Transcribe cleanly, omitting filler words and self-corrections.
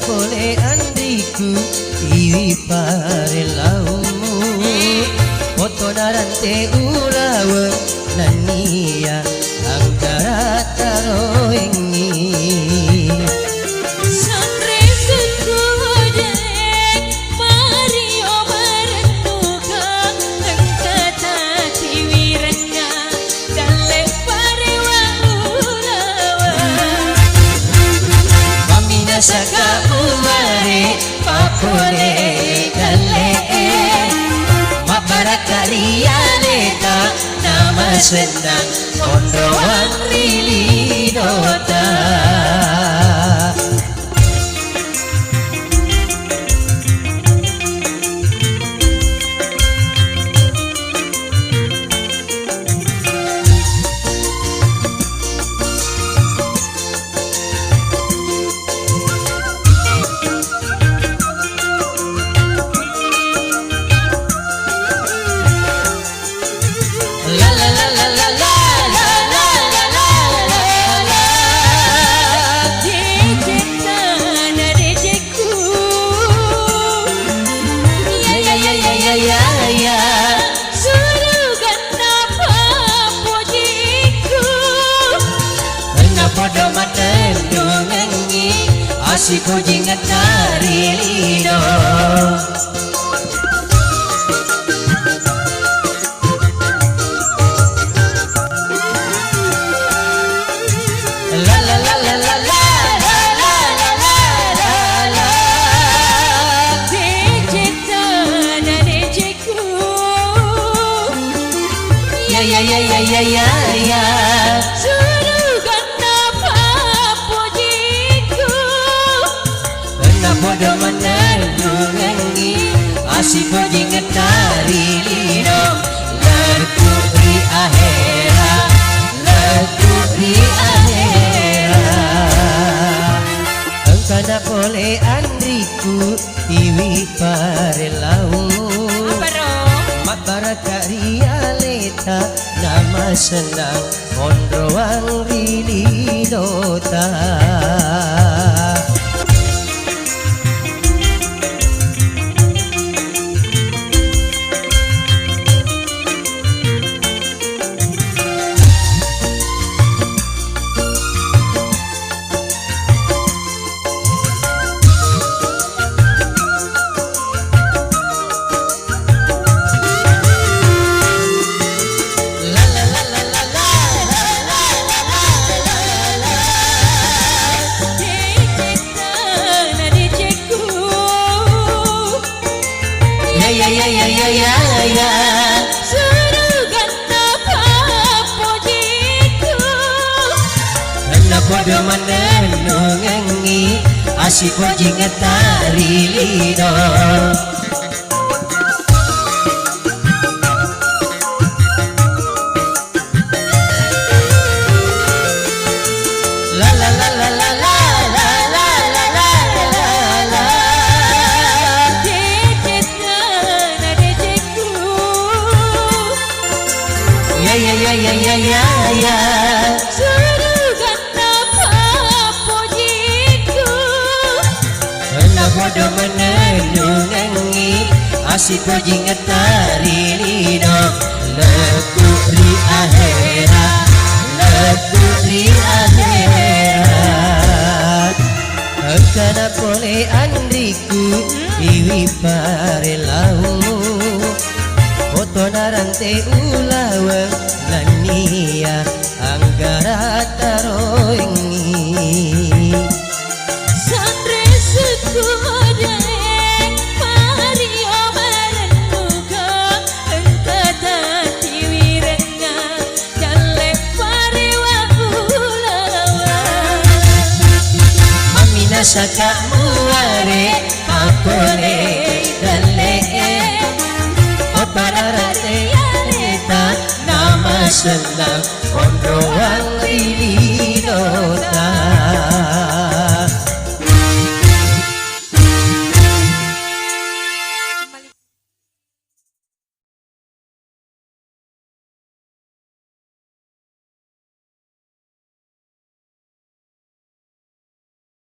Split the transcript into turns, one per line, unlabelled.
pole andriku iwi pare laumu foto narante ulawa nania angkara taroengi saka umare papole dalle mabarakariya leta nama senang kondoan rilidota Asiko jingat dari lido la la la la la la ya bodo menenungi asiko jingat dari lido lagu ri ahera engkana pole andriku iwi pare laumu mabarakariya leta nama senang ondroang rilidota bodo menenungi asiko jingat dari lido la la la la la la ya bodo menenungi asiko jingat dari lido lagu ri ahera engkana pole andriku iwi pare laumu foto narante ulawa nania anggara taroengi saka muare papole dalle opararate leta nama senang ondroang